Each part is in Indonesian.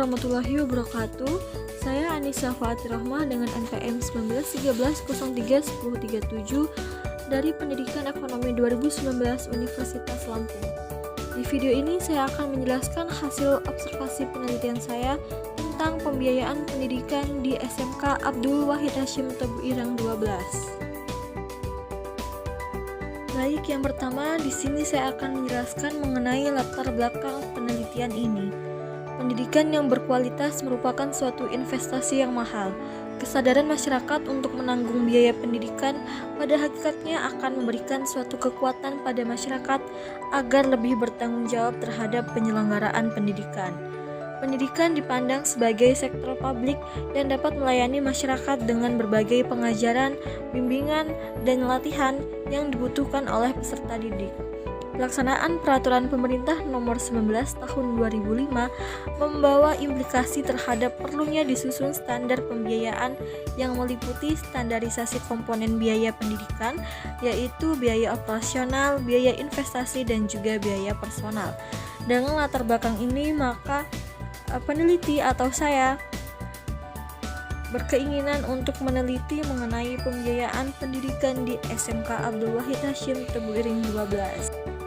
warahmatullahi wabarakatuh. Saya Anissa Fatirahmah dengan NPM 1913031037 dari Pendidikan Ekonomi 2019 Universitas Lampung. Di video ini saya akan menjelaskan hasil observasi penelitian saya tentang pembiayaan pendidikan di SMK Abdul Wahid Hasyim Tebu Ireng 12. Baik, yang pertama di sini saya akan menjelaskan mengenai latar belakang penelitian ini. Pendidikan yang berkualitas merupakan suatu investasi yang mahal. Kesadaran masyarakat untuk menanggung biaya pendidikan pada hakikatnya akan memberikan suatu kekuatan pada masyarakat agar lebih bertanggung jawab terhadap penyelenggaraan pendidikan. Pendidikan dipandang sebagai sektor publik yang dapat melayani masyarakat dengan berbagai pengajaran, bimbingan, dan latihan yang dibutuhkan oleh peserta didik. Pelaksanaan Peraturan Pemerintah Nomor 19 Tahun 2005 membawa implikasi terhadap perlunya disusun standar pembiayaan yang meliputi standarisasi komponen biaya pendidikan, yaitu biaya operasional, biaya investasi, dan juga biaya personal. Dengan latar belakang ini, maka peneliti atau saya berkeinginan untuk meneliti mengenai pembiayaan pendidikan di SMK Abdul Wahid Hasyim Tebu Ireng 12.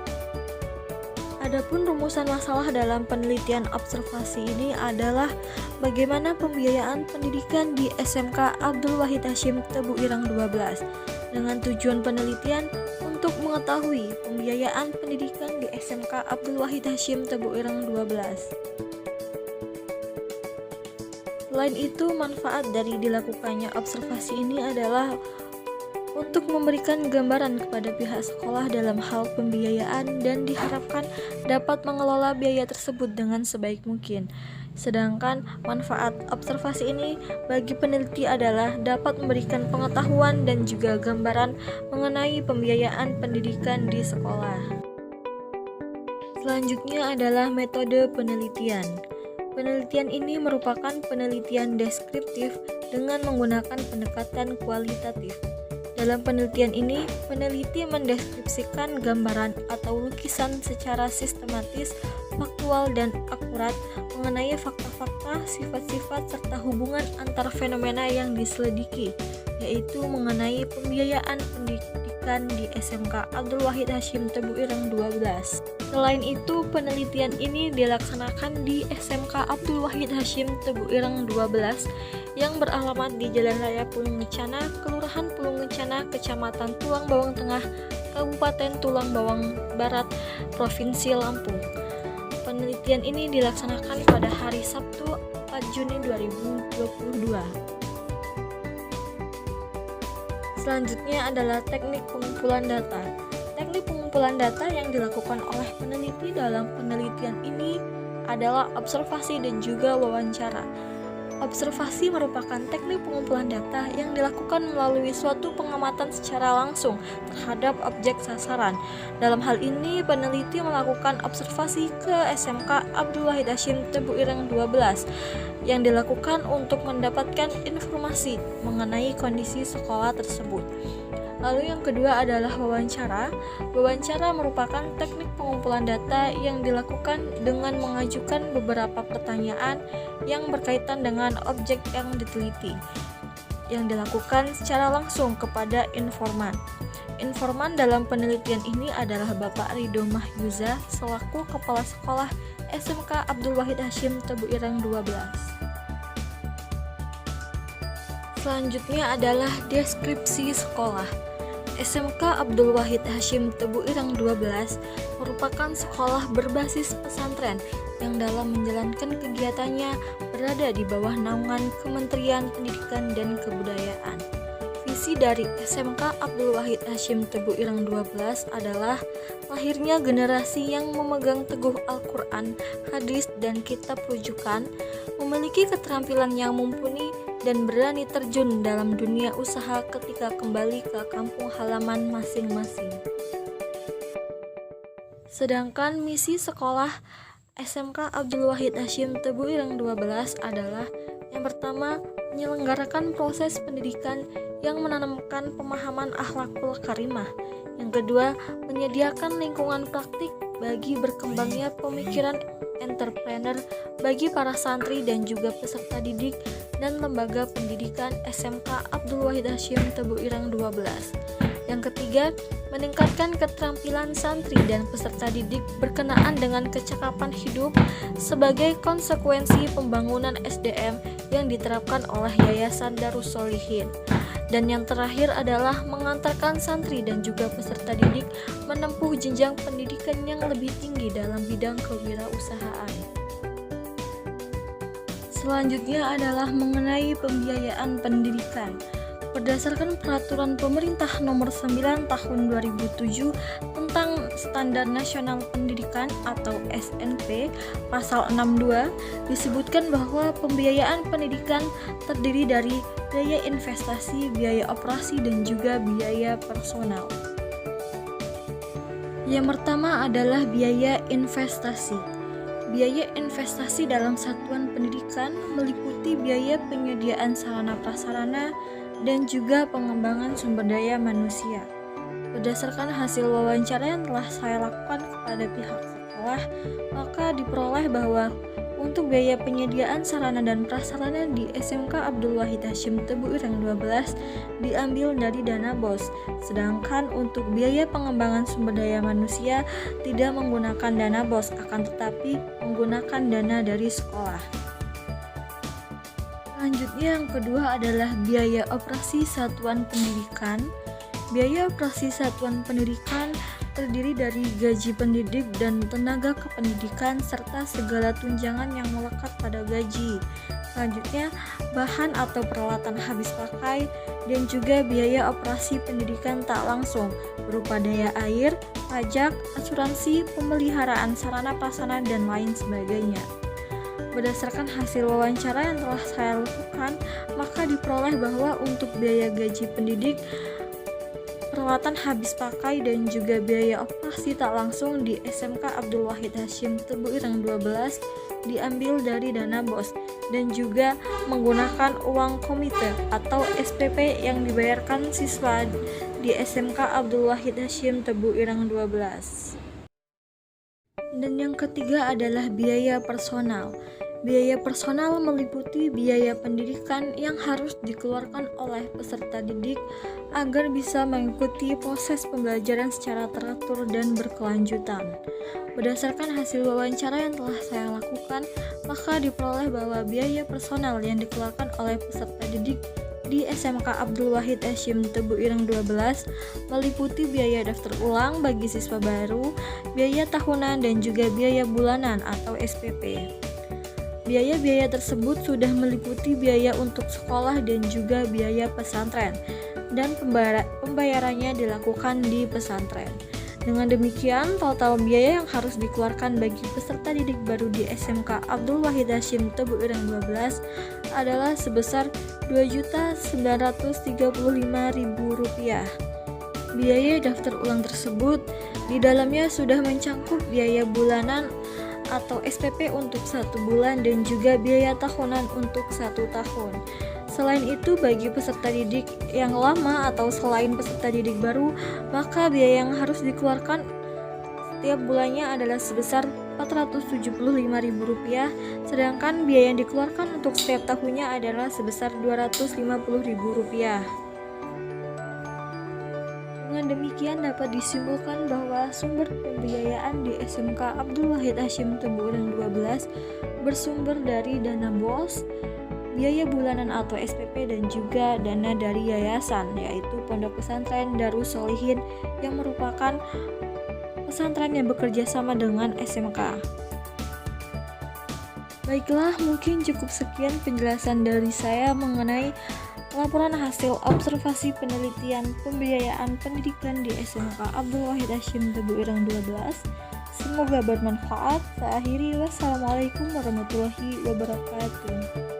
Adapun rumusan masalah dalam penelitian observasi ini adalah bagaimana pembiayaan pendidikan di SMK Abdul Wahid Hasyim Tebu Ireng 12 dengan tujuan penelitian untuk mengetahui pembiayaan pendidikan di SMK Abdul Wahid Hasyim Tebu Ireng 12. Selain itu, manfaat dari dilakukannya observasi ini adalah untuk memberikan gambaran kepada pihak sekolah dalam hal pembiayaan dan diharapkan dapat mengelola biaya tersebut dengan sebaik mungkin. Sedangkan manfaat observasi ini bagi peneliti adalah dapat memberikan pengetahuan dan juga gambaran mengenai pembiayaan pendidikan di sekolah. Selanjutnya adalah metode penelitian. Penelitian ini merupakan penelitian deskriptif dengan menggunakan pendekatan kualitatif. Dalam penelitian ini, peneliti mendeskripsikan gambaran atau lukisan secara sistematis, faktual, dan akurat mengenai fakta-fakta, sifat-sifat, serta hubungan antar fenomena yang diselidiki, yaitu mengenai pembiayaan pendidikan di SMK Abdul Wahid Hasyim Tebu Ireng 12. Selain itu, penelitian ini dilaksanakan di SMK Abdul Wahid Hasyim Tebu Ireng 12 yang beralamat di Jalan Raya Pulung Ngencana, Kelurahan Pulung Ngencana, Kecamatan Tulang Bawang Tengah, Kabupaten Tulang Bawang Barat, Provinsi Lampung. Penelitian ini dilaksanakan pada hari Sabtu 4 Juni 2022. Selanjutnya adalah teknik pengumpulan data. Teknik pengumpulan data yang dilakukan oleh peneliti dalam penelitian ini adalah observasi dan juga wawancara. Observasi merupakan teknik pengumpulan data yang dilakukan melalui suatu pengamatan secara langsung terhadap objek sasaran. Dalam hal ini, peneliti melakukan observasi ke SMK Abdul Wahid Hasyim Tebu Ireng 12 yang dilakukan untuk mendapatkan informasi mengenai kondisi sekolah tersebut. Lalu yang kedua adalah wawancara. Wawancara merupakan teknik pengumpulan data yang dilakukan dengan mengajukan beberapa pertanyaan yang berkaitan dengan objek yang diteliti, yang dilakukan secara langsung kepada informan. Informan dalam penelitian ini adalah Bapak Ridho Mahyuza selaku Kepala Sekolah SMK Abdul Wahid Hasyim Tebu Ireng 12. Selanjutnya adalah deskripsi sekolah. SMK Abdul Wahid Hasyim Tebu Ireng 12 merupakan sekolah berbasis pesantren yang dalam menjalankan kegiatannya berada di bawah naungan Kementerian Pendidikan dan Kebudayaan. Visi dari SMK Abdul Wahid Hasyim Tebu Ireng 12 adalah lahirnya generasi yang memegang teguh Al-Quran, hadis, dan kitab rujukan, memiliki keterampilan yang mumpuni, dan berani terjun dalam dunia usaha ketika kembali ke kampung halaman masing-masing. Sedangkan misi sekolah SMK Abdul Wahid Hasyim Tebu Ireng 12 adalah yang pertama, menyelenggarakan proses pendidikan yang menanamkan pemahaman akhlakul karimah. Yang kedua, menyediakan lingkungan praktik bagi berkembangnya pemikiran entrepreneur bagi para santri dan juga peserta didik dan lembaga pendidikan SMK Abdul Wahid Hasyim Tebu Ireng 12. Yang ketiga, meningkatkan keterampilan santri dan peserta didik berkenaan dengan kecakapan hidup sebagai konsekuensi pembangunan SDM yang diterapkan oleh Yayasan Darus Sholihin. Dan yang terakhir adalah mengantarkan santri dan juga peserta didik menempuh jenjang pendidikan yang lebih tinggi dalam bidang kewirausahaan. Selanjutnya adalah mengenai pembiayaan pendidikan. Berdasarkan Peraturan Pemerintah Nomor 9 Tahun 2007 tentang Standar Nasional Pendidikan atau SNP, Pasal 62 disebutkan bahwa pembiayaan pendidikan terdiri dari biaya investasi, biaya operasi, dan juga biaya personal. Yang pertama adalah biaya investasi. Biaya investasi dalam satuan pendidikan meliputi biaya penyediaan sarana prasarana dan juga pengembangan sumber daya manusia. Berdasarkan hasil wawancara yang telah saya lakukan kepada pihak sekolah, maka diperoleh bahwa untuk biaya penyediaan sarana dan prasarana di SMK Abdul Wahid Hasyim Tebu Ireng 12 diambil dari dana BOS, sedangkan untuk biaya pengembangan sumber daya manusia tidak menggunakan dana BOS, akan tetapi menggunakan dana dari sekolah. Selanjutnya yang kedua adalah biaya operasi satuan pendidikan. Biaya operasi satuan pendidikan terdiri dari gaji pendidik dan tenaga kependidikan serta segala tunjangan yang melekat pada gaji. Selanjutnya, bahan atau peralatan habis pakai dan juga biaya operasi pendidikan tak langsung berupa daya air, pajak, asuransi, pemeliharaan sarana prasarana dan lain sebagainya. Berdasarkan hasil wawancara yang telah saya lakukan, maka diperoleh bahwa untuk biaya gaji pendidik, peralatan habis pakai, dan juga biaya operasi tak langsung di SMK Abdul Wahid Hasyim Tebu Ireng 12 diambil dari dana BOS dan juga menggunakan uang komite atau SPP yang dibayarkan siswa di SMK Abdul Wahid Hasyim Tebu Ireng 12. Dan yang ketiga adalah biaya personal. Biaya personal meliputi biaya pendidikan yang harus dikeluarkan oleh peserta didik agar bisa mengikuti proses pembelajaran secara teratur dan berkelanjutan. Berdasarkan hasil wawancara yang telah saya lakukan, maka diperoleh bahwa biaya personal yang dikeluarkan oleh peserta didik di SMK Abdul Wahid Hasyim Tebu Ireng 12 meliputi biaya daftar ulang bagi siswa baru, biaya tahunan, dan juga biaya bulanan atau SPP. Biaya-biaya tersebut sudah meliputi biaya untuk sekolah dan juga biaya pesantren, dan pembayarannya dilakukan di pesantren. Dengan demikian, total biaya yang harus dikeluarkan bagi peserta didik baru di SMK Abdul Wahid Hasyim Tebu Ireng 12 adalah sebesar Rp2.935.000. Biaya daftar ulang tersebut di dalamnya sudah mencangkup biaya bulanan atau SPP untuk 1 bulan dan juga biaya tahunan untuk 1 tahun. Selain itu, bagi peserta didik yang lama atau selain peserta didik baru, maka biaya yang harus dikeluarkan setiap bulannya adalah sebesar Rp475.000, sedangkan biaya yang dikeluarkan untuk setiap tahunnya adalah sebesar Rp250.000. Dengan demikian dapat disimpulkan bahwa sumber pembiayaan di SMK Abdul Wahid Hasyim Tebu Ireng 12 bersumber dari dana BOS, biaya bulanan atau SPP, dan juga dana dari yayasan, yaitu Pondok Pesantren Darus Sholihin yang merupakan pesantren yang bekerja sama dengan SMK. Baiklah, mungkin cukup sekian penjelasan dari saya mengenai laporan hasil observasi penelitian pembiayaan pendidikan di SMK Abdul Wahid Hasyim Tebu Ireng 12. Semoga bermanfaat. Saya akhiri, wassalamualaikum warahmatullahi wabarakatuh.